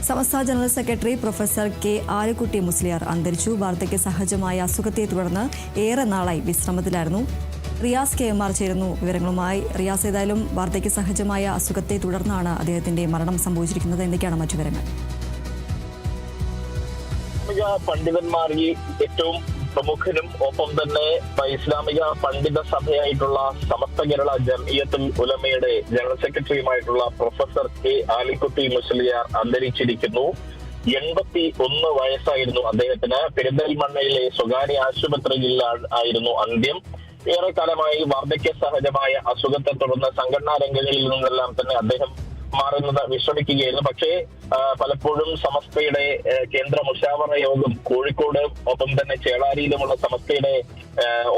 സമസ്ത general secretary professor K Alikutty Musliyar അന്തരിച്ചു. വാർദ്ധക്യ സഹജമായ അസുഖത്തെ തുടർന്ന് ഏറെ നാളായി വിശ്രമത്തിലായിരുന്നു. റിയാസ് KMR ചേരുന്നു വിവരങ്ങളുമായി. റിയാസ്, ഏതായാലും വാർദ്ധക്യ സഹജമായ അസുഖത്തെ തുടർന്നാണ് അദ്ദേഹത്തിന്റെ മരണം സംഭവിച്ചിരിക്കുന്നത്. എന്തൊക്കെയാണ് മറ്റു വിവരങ്ങൾ? പണ്ഡിതന്മാരിൽ ഏറ്റവും പ്രമുഖനും ഒപ്പം തന്നെ ഇസ്ലാമിക പണ്ഡിത സഭയായിട്ടുള്ള സമസ്ത കേരള ജംഇയ്യത്തുൽ ഉലമയുടെ ജനറൽ സെക്രട്ടറിയുമായിട്ടുള്ള പ്രൊഫസർ കെ ആലിക്കുട്ടി മുസ്ലിയാർ അന്തരിച്ചിരിക്കുന്നു. 81 വയസ്സായിരുന്നു അദ്ദേഹത്തിന്. പെരിന്തൽമണ്ണയിലെ സ്വകാര്യ ആശുപത്രിയിൽ ആയിരുന്നു അന്ത്യം. ഏറെക്കാലമായി വാർദ്ധക്യ സഹജമായ അസുഖത്തെ തുടർന്ന് സംഘടനാ രംഗങ്ങളിൽ നിന്നെല്ലാം തന്നെ അദ്ദേഹം മാറുന്നത് വിശ്രമിക്കുകയായിരുന്നു. പക്ഷേ പലപ്പോഴും സമസ്തയുടെ കേന്ദ്ര മുശാവറ യോഗം കോഴിക്കോട് ഒപ്പം തന്നെ ചേളാരിയിലുമുള്ള സമസ്തയുടെ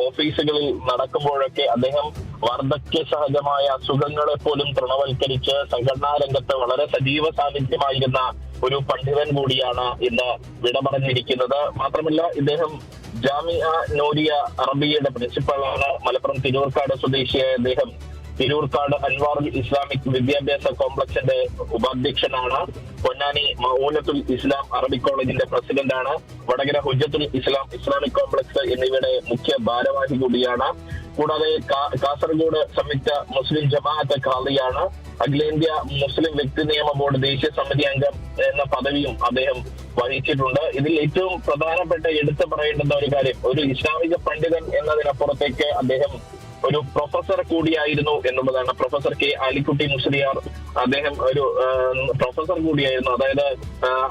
ഓഫീസുകളിൽ നടക്കുമ്പോഴൊക്കെ അദ്ദേഹം വാർദ്ധക്യ സഹജമായ അസുഖങ്ങളെ പോലും തൃണവൽക്കരിച്ച് സംഘടനാ രംഗത്ത് വളരെ സജീവ സാന്നിധ്യമായിരുന്ന ഒരു പണ്ഡിതൻ കൂടിയാണ് ഇന്ന് വിട പറഞ്ഞിരിക്കുന്നത്. മാത്രമല്ല, ഇദ്ദേഹം ജാമിഅ നൂരിയ അറബിയയുടെ പ്രിൻസിപ്പളാണ്. മലപ്പുറം തിരൂർക്കാട് സ്വദേശിയായ അദ്ദേഹം തിരൂർക്കാട് അൻവാറുൽ ഇസ്ലാമിക് വിദ്യാഭ്യാസ കോംപ്ലക്സിന്റെ ഉപാധ്യക്ഷനാണ്. പൊന്നാനി മഊനത്തുൽ ഇസ്ലാം അറബിക് കോളേജിന്റെ പ്രസിഡന്റാണ്. വടകര ഹുജ്ജത്തുൽ ഇസ്ലാം ഇസ്ലാമിക് കോംപ്ലക്സ് എന്നിവയുടെ മുഖ്യ ഭാരവാഹി കൂടിയാണ്. കൂടാതെ കാസർഗോഡ് സംയുക്ത മുസ്ലിം ജമാഅത്ത് ഖാദിയാണ്. അഖിലേന്ത്യാ മുസ്ലിം വ്യക്തി നിയമ ബോർഡ് ദേശീയ സമിതി അംഗം എന്ന പദവിയും അദ്ദേഹം വഹിച്ചിട്ടുണ്ട്. ഇതിൽ ഏറ്റവും പ്രധാനപ്പെട്ട എടുത്തു പറയേണ്ടുന്ന ഒരു കാര്യം, ഒരു ഇസ്ലാമിക പണ്ഡിതൻ എന്നതിനപ്പുറത്തേക്ക് അദ്ദേഹം ഒരു പ്രൊഫസർ കൂടിയായിരുന്നു എന്നുള്ളതാണ്. പ്രൊഫസർ കെ ആലിക്കുട്ടി മുസ്ലിയാർ അദ്ദേഹം ഒരു പ്രൊഫസർ കൂടിയായിരുന്നു. അതായത്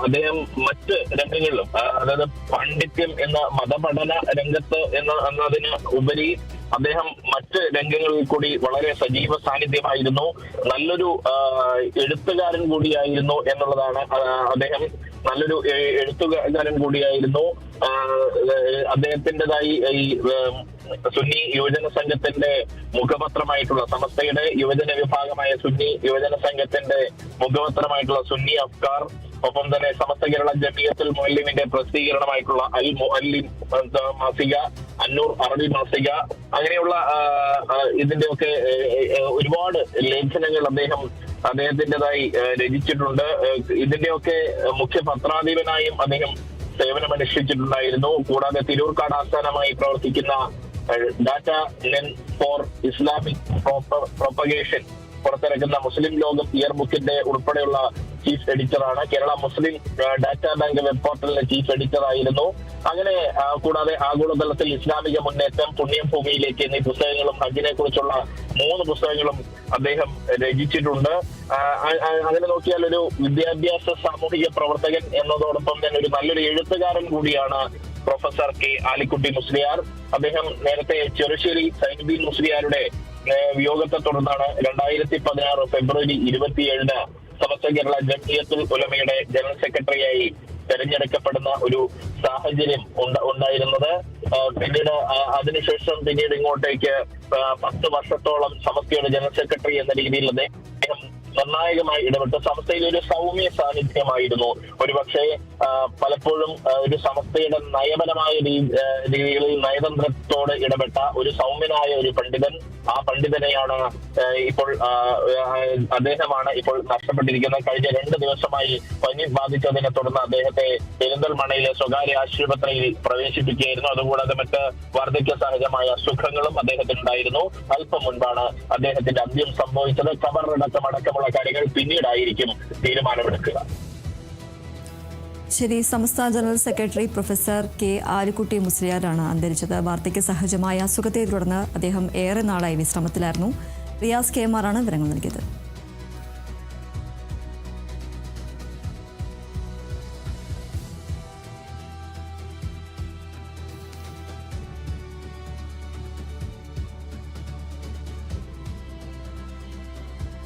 അദ്ദേഹം മറ്റ് രംഗങ്ങളിലും, അതായത് പാണ്ഡിത്യം എന്ന മതപഠന രംഗത്ത് എന്നതിന് ഉപരി അദ്ദേഹം മറ്റ് രംഗങ്ങളിൽ കൂടി വളരെ സജീവ സാന്നിധ്യമായിരുന്നു. നല്ലൊരു എഴുത്തുകാരൻ കൂടിയായിരുന്നു എന്നുള്ളതാണ്. അദ്ദേഹം നല്ലൊരു എഴുത്തുകാരൻ കൂടിയായിരുന്നു. അദ്ദേഹത്തിൻ്റെതായി ഈ സുന്നി യുവജന സംഘത്തിന്റെ മുഖപത്രമായിട്ടുള്ള സമസ്തയുടെ യുവജന വിഭാഗമായ സുന്നി യുവജന സംഘത്തിന്റെ മുഖപത്രമായിട്ടുള്ള സുന്നി അഫ്കാർ, ഒപ്പം തന്നെ സമസ്ത കേരള ജംഇയ്യത്തുൽ മുഅല്ലിമിന്റെ പ്രസിദ്ധീകരണമായിട്ടുള്ള അൽ മുഅല്ലിം മാസിക, അന്നൂർ അറബി മാസിക, അങ്ങനെയുള്ള ഇതിന്റെയൊക്കെ ഒരുപാട് ലേഖനങ്ങൾ അദ്ദേഹത്തിൻ്റെതായി രചിച്ചിട്ടുണ്ട്. ഇതിന്റെയൊക്കെ മുഖ്യ പത്രാധിപനായും അദ്ദേഹം സേവനമനുഷ്ഠിച്ചിട്ടുണ്ടായിരുന്നു. കൂടാതെ തിരൂർക്കാട് ആസ്ഥാനമായി പ്രവർത്തിക്കുന്ന ഡാറ്റ നെൻ ഫോർ ഇസ്ലാമിക് പ്രൊപ്പഗേഷൻ പുറത്തിറക്കുന്ന മുസ്ലിം ലോകം ഇയർ ബുക്കിന്റെ ഉൾപ്പെടെയുള്ള ചീഫ് എഡിറ്ററാണ്. Kerala Muslim data bank web പോർട്ടലിന്റെ ചീഫ് എഡിറ്റർ ആയിരുന്നു. അങ്ങനെ കൂടാതെ ആഗോളതലത്തിൽ ഇസ്ലാമിക മുന്നേറ്റം, പുണ്യം ഭൂമിയിലേക്ക് എന്നീ പുസ്തകങ്ങളും ഹജ്ജിനെ കുറിച്ചുള്ള 3 പുസ്തകങ്ങളും അദ്ദേഹം രചിച്ചിട്ടുണ്ട്. അങ്ങനെ നോക്കിയാൽ ഒരു വിദ്യാഭ്യാസ സാമൂഹിക പ്രവർത്തകൻ എന്നതോടൊപ്പം തന്നെ ഒരു നല്ലൊരു എഴുത്തുകാരൻ കൂടിയാണ് പ്രൊഫസർ കെ ആലിക്കുട്ടി മുസ്ലിയാർ. അദ്ദേഹം നേരത്തെ ചെറുശ്ശേരി സൈനുദ്ദീൻ മുസ്ലിയാരുടെ വിയോഗത്തെ തുടർന്നാണ് 2016 ഫെബ്രുവരി 27 സമസ്ത കേരള ജംഇയ്യത്തുൽ ഉലമയുടെ ജനറൽ സെക്രട്ടറിയായി തെരഞ്ഞെടുക്കപ്പെടുന്ന ഒരു സാഹചര്യം ഉണ്ടായിരുന്നത്. പിന്നീട് ഇങ്ങോട്ടേക്ക് 10 വർഷത്തോളം സമസ്തയുടെ ജനറൽ സെക്രട്ടറി എന്ന രീതിയിൽ അദ്ദേഹം നിർണായകമായി ഇടപെട്ട് സമസ്തയിൽ ഒരു സൗമ്യ സാന്നിധ്യമായിരുന്നു. ഒരുപക്ഷെ പലപ്പോഴും ഒരു സമസ്തയുടെ നയപരമായ രീതികളിൽ നയതന്ത്രത്തോട് ഇടപെട്ട ഒരു സൗമ്യനായ ഒരു പണ്ഡിതൻ. ആ പണ്ഡിതനെയാണ് അദ്ദേഹമാണ് ഇപ്പോൾ നഷ്ടപ്പെട്ടിരിക്കുന്നത്. കഴിഞ്ഞ 2 ദിവസമായി പനി ബാധിച്ചതിനെ തുടർന്ന് അദ്ദേഹത്തെ പെരിന്തൽമണ്ണയിലെ സ്വകാര്യ ആശുപത്രിയിൽ പ്രവേശിപ്പിക്കുകയായിരുന്നു. അതുകൂടാതെ മറ്റ് വാർദ്ധക്യ സഹജമായ അസുഖങ്ങളും അദ്ദേഹത്തിനുണ്ടായിരുന്നു. അല്പം മുൻപാണ് അദ്ദേഹത്തിന്റെ അന്ത്യം സംഭവിച്ചത്. ഖബറടക്കമുള്ള കാര്യങ്ങൾ പിന്നീടായിരിക്കും തീരുമാനമെടുക്കുക. ശരി, Samastha general secretary professor K Alikutty മുസ്ലിയാരാണ് അന്തരിച്ചത്. വാർദ്ധക്യ സഹജമായ അസുഖത്തെ തുടർന്ന് അദ്ദേഹം ഏറെ നാളായി വിശ്രമത്തിലായിരുന്നു. റിയാസ് KMR ആണ് വിവരങ്ങൾ നൽകിയത്.